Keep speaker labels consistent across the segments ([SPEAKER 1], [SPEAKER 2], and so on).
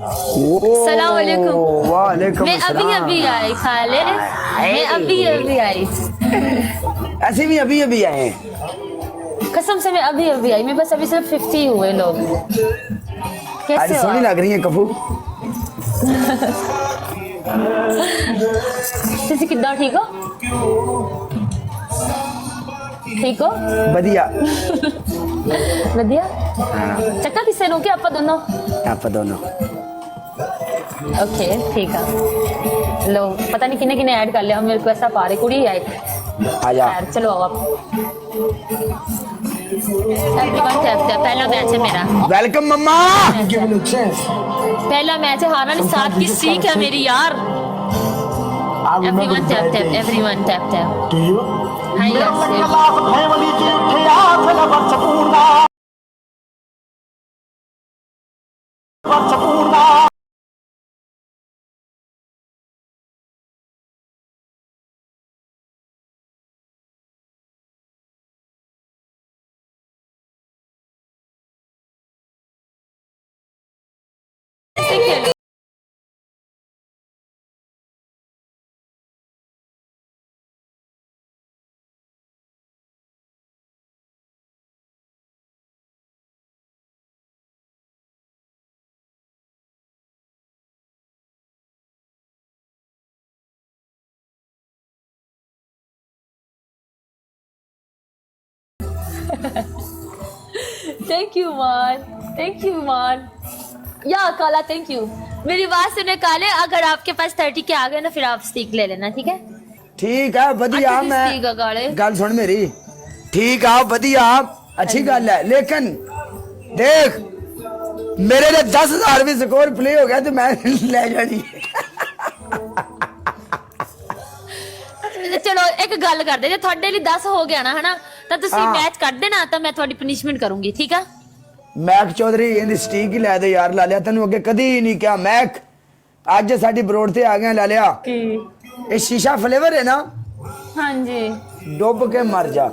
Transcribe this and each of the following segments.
[SPEAKER 1] सलाम वालेकुम।
[SPEAKER 2] वालेकुम
[SPEAKER 1] मैं अभी अभी आई खाले, मैं अभी अभी आई।
[SPEAKER 2] ऐसे भी अभी अभी आए हैं।
[SPEAKER 1] कसम से मैं अभी अभी आई। मैं बस अभी सिर्फ 50 हुए लोग।
[SPEAKER 2] आज
[SPEAKER 1] कैसे हो
[SPEAKER 2] सोनी
[SPEAKER 1] आप?
[SPEAKER 2] लग रही है कफू।
[SPEAKER 1] तुसी किद्दां ठीक हो? ठीक हो?
[SPEAKER 2] बढ़िया।
[SPEAKER 1] वधिया। चक्का किससे नो के आपा दोनों?
[SPEAKER 2] आप दोनों
[SPEAKER 1] ओके ठीक है। लो पता नहीं किन्ने किन्ने ऐड कर लिया, मेरे को ऐसा पा रही कुड़ी है।
[SPEAKER 2] आ जा।
[SPEAKER 1] खैर चलो अब एवरीवन टैप टैप। पहला मैच है मेरा।
[SPEAKER 2] वेलकम मम्मा।
[SPEAKER 1] पहला मैच है, हारा नहीं 7 की स्ट्रीक है मेरी यार। Everyone tap tap, everyone tap tap. Hi thank you मान, थैंक यू मान। या काला थैंक यू। मेरी बात सुने काले, अगर आपके पास 30 के आ गए ना फिर आप स्टिक ले लेना, ठीक है?
[SPEAKER 2] ठीक है बढ़िया।
[SPEAKER 1] अच्छी स्टिक है काले।
[SPEAKER 2] मैं गल सुन मेरी। ठीक है बढ़िया, अच्छी गल है, लेकिन देख मेरे लिए 10,000 भी स्कोर प्ले हो गया तो मैं ले जानी।
[SPEAKER 1] चलो एक गल कर दे, जे थोड़े लिए 10 हो गया ना, है ना, तो तुसी
[SPEAKER 2] हाँ।
[SPEAKER 1] मैच कर देना तो मैं थोड़ी पनिशमेंट करूंगी, ठीक है?
[SPEAKER 2] मैक चौधरी इहदी स्टीक ही लै दे यार लालिया, तेन अगे कदी नहीं क्या मैक। अज साडी बरोड़ ते आ गया लालिया। ये शीशा फ्लेवर है ना,
[SPEAKER 1] हाँ जी।
[SPEAKER 2] डुब के मर जा।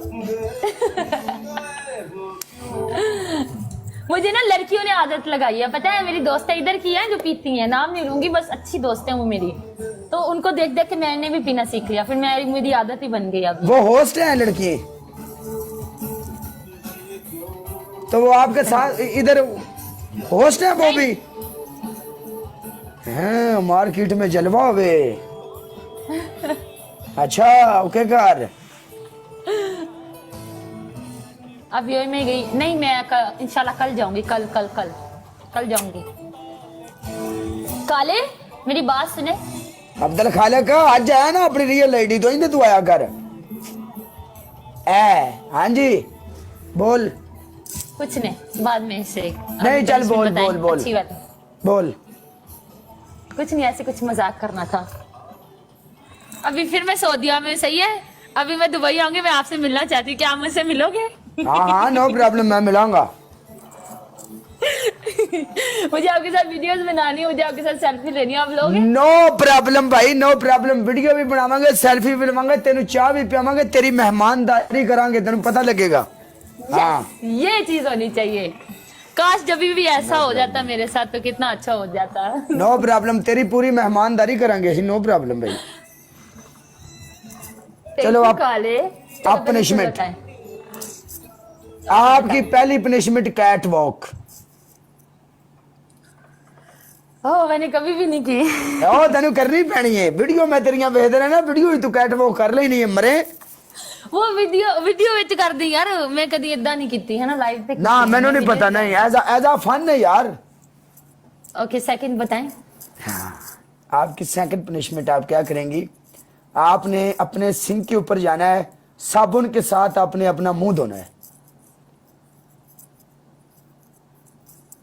[SPEAKER 1] मुझे ना लड़कियों ने आदत लगाई है, पता है? मेरी दोस्तें इधर की हैं जो पीती हैं, नाम नहीं लूंगी, बस अच्छी दोस्तें हैं वो मेरी। तो उनको देख देख के मैंने भी पीना सीख लिया, फिर मेरी आदत ही बन गई अब।
[SPEAKER 2] वो होस्ट है लड़की, तो वो आपके साथ इधर होस्ट है वो भी हैं। मार्केट में जलवा हुए। अच्छा ओके कर।
[SPEAKER 1] अब ये मैं गई नहीं, मैं इंशाल्लाह कल जाऊंगी, कल कल कल कल जाऊंगी। काले मेरी बात सुने।
[SPEAKER 2] अब्दुल खालिक आज आया ना अपनी रियल आईडी तो इधर तू आया कर। हाँ जी बोल।
[SPEAKER 1] कुछ नहीं, बाद में से
[SPEAKER 2] नहीं चल बोल बोल बोल
[SPEAKER 1] अच्छी बात।
[SPEAKER 2] बोल।
[SPEAKER 1] कुछ नहीं, ऐसे कुछ मजाक करना था। अभी फिर मैं सऊदीया में, सही है? अभी मैं दुबई आऊंगी, मैं आपसे मिलना चाहती हूँ, क्या आप मुझसे मिलोगे?
[SPEAKER 2] हाँ हाँ नो प्रॉब्लम, मैं मिलाऊंगा।
[SPEAKER 1] मुझे आपके साथ वीडियोस बनानी है, मुझे आपके साथ सेल्फी लेनी है, आप लोग?
[SPEAKER 2] नो प्रॉब्लम भाई नो प्रॉब्लम। वीडियो भी बनावांगे, सेल्फी भी लवांगे, तेन चाह भी पियावांगे, तेरी मेहमानदारी करांगे, तेन पता लगेगा। हाँ
[SPEAKER 1] ये चीज होनी चाहिए। काश जब भी ऐसा हो जाता मेरे साथ तो कितना अच्छा हो जाता।
[SPEAKER 2] नो प्रॉब्लम, तेरी पूरी मेहमानदारी करांगे, नो प्रॉब्लम भाई। चलो आप पनिशमेंट। आपकी पहली पनिशमेंट कैट वॉक।
[SPEAKER 1] ओह मैंने कभी भी नहीं की।
[SPEAKER 2] ओ तेन करनी पैनी है, वीडियो मैं तेरिया वेख रहा ना, वीडियो तू कैट वॉक कर ले नहीं है मरे।
[SPEAKER 1] वो वीडियो विच कर दी यार, मैं कभी इदा नहीं की है ना लाइव पे।
[SPEAKER 2] ना मैंने नहीं पता, नहीं एज अ फन है यार।
[SPEAKER 1] ओके सेकंड बताएं।
[SPEAKER 2] हाँ, आपकी सेकंड पनिशमेंट आप क्या करेंगी? आपने अपने सिंक के ऊपर जाना है, साबुन के साथ आपने अपना मुंह धोना है।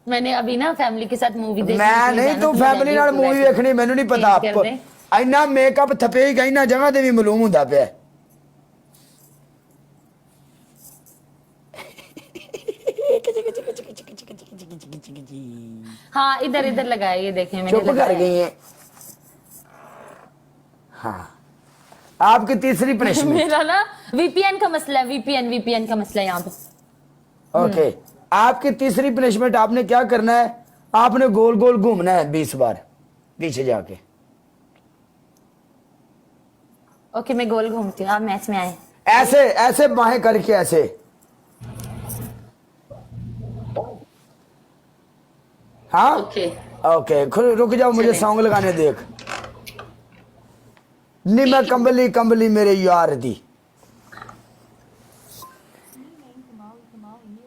[SPEAKER 1] मैंने अभी ना फैमिली के साथ मूवी देखी।
[SPEAKER 2] मैं नहीं तू फैमिली नाल मूवी देखनी, मैनू नहीं पता। इन्ना मेकअप थपे ही इन्ना जगह ते भी मालूम हुंदा पिया।
[SPEAKER 1] हाँ इधर इधर लगाए, ये देखें मैंने
[SPEAKER 2] चुप कर गई है। हाँ आपकी तीसरी पनिशमेंट।
[SPEAKER 1] मेरा ना वीपीएन का मसला है, वीपीएन का मसला है यहाँ पे।
[SPEAKER 2] ओके आपकी तीसरी पनिशमेंट आपने क्या करना है? आपने गोल गोल घूमना है 20 बार पीछे जाके।
[SPEAKER 1] ओके मैं गोल घूमती हूँ, आप मैच में आए।
[SPEAKER 2] ऐसे ऐसे बाहें करके ऐसे। हाँ
[SPEAKER 1] ओके
[SPEAKER 2] ओके खुद रुक जाओ, मुझे
[SPEAKER 1] चलें।
[SPEAKER 2] सॉन्ग लगाने देख। नी मैं कंबली कंबली मेरे यार दी।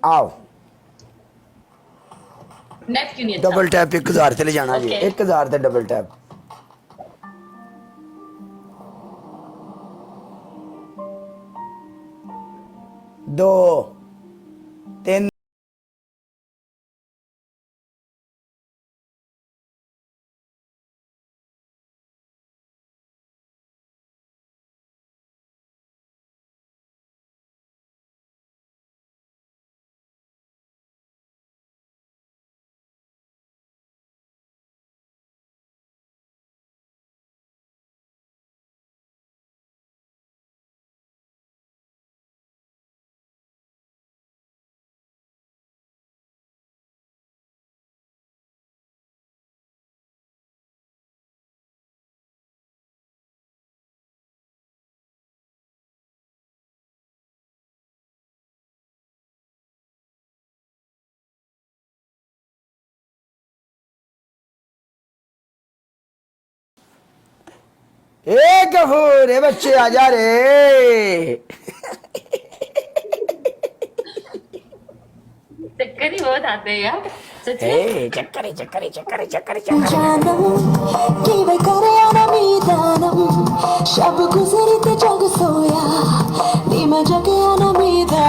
[SPEAKER 2] आओ
[SPEAKER 1] नेट क्यों नहीं अच्छा?
[SPEAKER 2] डबल टैप 1000 से ले जाना जी,
[SPEAKER 1] Okay.
[SPEAKER 2] 1000 से डबल टैप। दो तीन ए गफूर ए बच्चे आजा रे।
[SPEAKER 1] चक्कर ही बहुत आते हैं यार सच में।
[SPEAKER 2] ए चक्कर चक्कर चक्कर चक्कर चक्कर।
[SPEAKER 3] जानम केवल करे अनमीदानम शब गुजरते जग सोया नीम जगे अनमीदानम